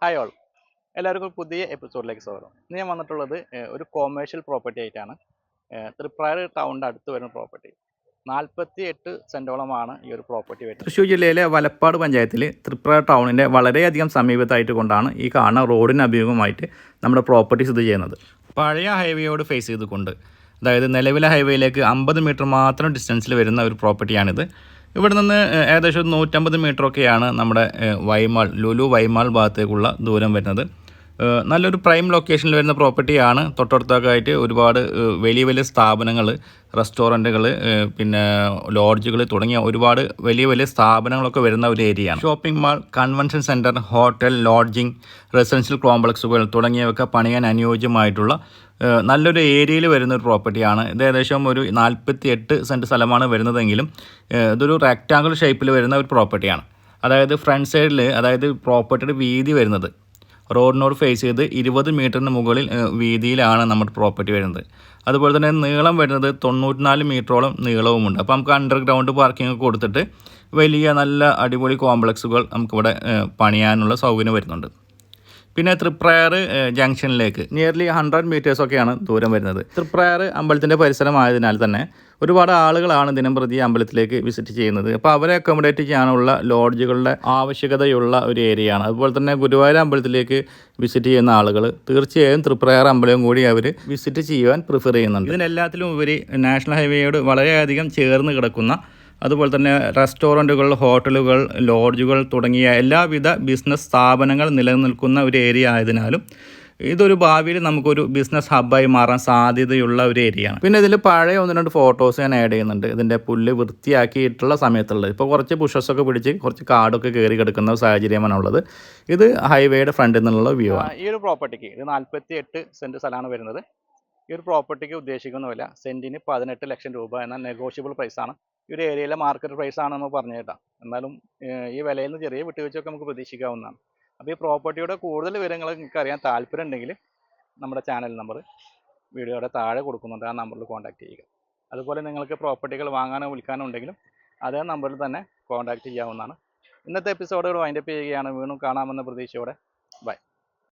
Hi all, എല്ലാവർക്കും പുതിയ എപ്പിസോഡിലേക്ക് സ്വാഗതം. ഇന്ന് ഞാൻ വന്നിട്ടുള്ളത് ഒരു കൊമേഴ്ഷ്യൽ പ്രോപ്പർട്ടി ആയിട്ടാണ്. തൃപ്രാർ ടൗണിൻ്റെ അടുത്ത് വരുന്ന പ്രോപ്പർട്ടി. 48 സെൻറ്റോളമാണ് ഈ ഒരു പ്രോപ്പർട്ടി വരുന്നത്. തൃശ്ശൂർ ജില്ലയിലെ വലപ്പാട് പഞ്ചായത്തിൽ തൃപ്രാർ ടൗണിൻ്റെ വളരെയധികം സമീപത്തായിട്ട് കൊണ്ടാണ് ഈ കാണുന്ന റോഡിന് അഭിമുഖമായിട്ട് നമ്മുടെ പ്രോപ്പർട്ടി സ്ഥിതി ചെയ്യുന്നത്. പഴയ ഹൈവേയോട് ഫേസ് ചെയ്തുകൊണ്ട്, അതായത് നിലവിലെ ഹൈവേയിലേക്ക് 50 മീറ്റർ മാത്രം ഡിസ്റ്റൻസിൽ വരുന്ന ഒരു പ്രോപ്പർട്ടിയാണിത്. ഇവിടെ നിന്ന് ഏകദേശം 150 മീറ്ററൊക്കെയാണ് നമ്മുടെ ലുലു വൈമാൾ ഭാഗത്തേക്കുള്ള ദൂരം വരുന്നത്. നല്ലൊരു പ്രൈം ലൊക്കേഷനിൽ വരുന്ന പ്രോപ്പർട്ടിയാണ്. തൊട്ടടുത്തൊക്കെ ഒരുപാട് വലിയ വലിയ സ്ഥാപനങ്ങൾ, റെസ്റ്റോറൻറ്റുകൾ, പിന്നെ ലോഡ്ജുകൾ തുടങ്ങിയ ഒരുപാട് വലിയ വലിയ സ്ഥാപനങ്ങളൊക്കെ വരുന്ന ഒരു ഏരിയയാണ്. Shopping mall, convention centre, hotel, lodging, residential കോംപ്ലക്സുകൾ തുടങ്ങിയവയൊക്കെ പണിയാൻ അനുയോജ്യമായിട്ടുള്ള നല്ലൊരു ഏരിയയിൽ വരുന്ന ഒരു പ്രോപ്പർട്ടിയാണ്. ഇത് ഏകദേശം ഒരു 48 സെൻറ്റ് സ്ഥലമാണ് വരുന്നതെങ്കിലും ഇതൊരു റെക്റ്റാങ്കിൾ ഷേപ്പിൽ വരുന്ന ഒരു പ്രോപ്പർട്ടിയാണ്. അതായത് ഫ്രണ്ട് സൈഡിൽ, അതായത് പ്രോപ്പർട്ടിയുടെ വീതി വരുന്നത് റോഡിനോട് ഫേസ് ചെയ്ത് 20 മീറ്ററിന് മുകളിൽ വീതിയിലാണ് നമ്മുടെ പ്രോപ്പർട്ടി വരുന്നത്. അതുപോലെ തന്നെ നീളം വരുന്നത് 94 മീറ്ററോളം നീളവുമുണ്ട്. അപ്പോൾ നമുക്ക് അണ്ടർഗ്രൗണ്ട് പാർക്കിംഗ് കൊടുത്തിട്ട് വലിയ നല്ല അടിപൊളി കോംപ്ലക്സുകൾ നമുക്കിവിടെ പണിയാനുള്ള സൗകര്യം വരുന്നുണ്ട്. പിന്നെ തൃപ്രാർ ജംഗ്ഷനിലേക്ക് നിയർലി 100 മീറ്റേഴ്സൊക്കെയാണ് ദൂരം വരുന്നത്. തൃപ്രാർ അമ്പലത്തിൻ്റെ പരിസരമായതിനാൽ തന്നെ ഒരുപാട് ആളുകളാണ് ദിനം പ്രതി അമ്പലത്തിലേക്ക് വിസിറ്റ് ചെയ്യുന്നത്. അപ്പോൾ അവരെ അക്കോമഡേറ്റ് ചെയ്യാനുള്ള ലോഡ്ജുകളുടെ ആവശ്യകതയുള്ള ഒരു ഏരിയയാണ്. അതുപോലെ തന്നെ ഗുരുവായൂർ അമ്പലത്തിലേക്ക് വിസിറ്റ് ചെയ്യുന്ന ആളുകൾ തീർച്ചയായും തൃപ്രാർ അമ്പലവും കൂടി അവർ വിസിറ്റ് ചെയ്യുവാൻ പ്രിഫർ ചെയ്യുന്നുണ്ട്. ഇതിനെല്ലാത്തിലും ഉപരി നാഷണൽ ഹൈവേയോട് വളരെയധികം ചേർന്ന് കിടക്കുന്ന, അതുപോലെ തന്നെ റെസ്റ്റോറൻറ്റുകൾ, ഹോട്ടലുകൾ, ലോഡ്ജുകൾ തുടങ്ങിയ എല്ലാവിധ ബിസിനസ് സ്ഥാപനങ്ങൾ നിലനിൽക്കുന്ന ഒരു ഏരിയ ആയതിനാലും ഇതൊരു ഭാവിയിൽ നമുക്കൊരു ബിസിനസ് ഹബ്ബായി മാറാൻ സാധ്യതയുള്ള ഒരു ഏരിയയാണ്. പിന്നെ ഇതിൽ പഴയ 1-2 ഫോട്ടോസ് ഞാൻ ആഡ് ചെയ്യുന്നുണ്ട്. ഇതിൻ്റെ പുല്ല് വൃത്തിയാക്കിയിട്ടുള്ള സമയത്തുള്ളത്. ഇപ്പോൾ കുറച്ച് ബുഷസൊക്കെ പിടിച്ച് കുറച്ച് കാടൊക്കെ കയറി കിടക്കുന്ന സാഹചര്യമാണുള്ളത്. ഇത് ഹൈവേയുടെ ഫ്രണ്ടിൽ നിന്നുള്ള വ്യൂ ആണ്. ഈ ഒരു പ്രോപ്പർട്ടിക്ക് ഇത് 48 സെൻറ്റ് സ്ഥലമാണ് വരുന്നത്. ഈ ഒരു പ്രോപ്പർട്ടിക്ക് ഉദ്ദേശിക്കുന്ന വില സെൻറ്റിന് 18 ലക്ഷം രൂപ എന്ന നെഗോഷ്യബിൾ പ്രൈസാണ്. ഈ ഒരു ഏരിയയിലെ മാർക്കറ്റ് പ്രൈസ് ആണ് നമുക്ക് പറഞ്ഞു കേട്ടാം. എന്നാലും ഈ വിലയിൽ നിന്ന് ചെറിയ വിട്ടുവീഴ്ചയൊക്കെ നമുക്ക് പ്രതീക്ഷിക്കാവുന്നതാണ്. അപ്പോൾ ഈ പ്രോപ്പർട്ടിയുടെ കൂടുതൽ വിവരങ്ങൾ നിങ്ങൾക്ക് അറിയാൻ താല്പര്യം ഉണ്ടെങ്കിൽ നമ്മുടെ ചാനൽ നമ്പർ വീഡിയോയുടെ താഴെ കൊടുക്കുന്നുണ്ട്. ആ നമ്പറിൽ കോൺടാക്റ്റ് ചെയ്യുക. അതുപോലെ നിങ്ങൾക്ക് പ്രോപ്പർട്ടികൾ വാങ്ങാനോ വിൽക്കാനോ ഉണ്ടെങ്കിലും അതേ നമ്പറിൽ തന്നെ കോൺടാക്റ്റ് ചെയ്യാവുന്നതാണ്. ഇന്നത്തെ എപ്പിസോഡുകൾ വൈൻഡപ്പ് ചെയ്യുകയാണ്. വീണ്ടും കാണാമെന്ന പ്രതീക്ഷയോടെ ബൈ.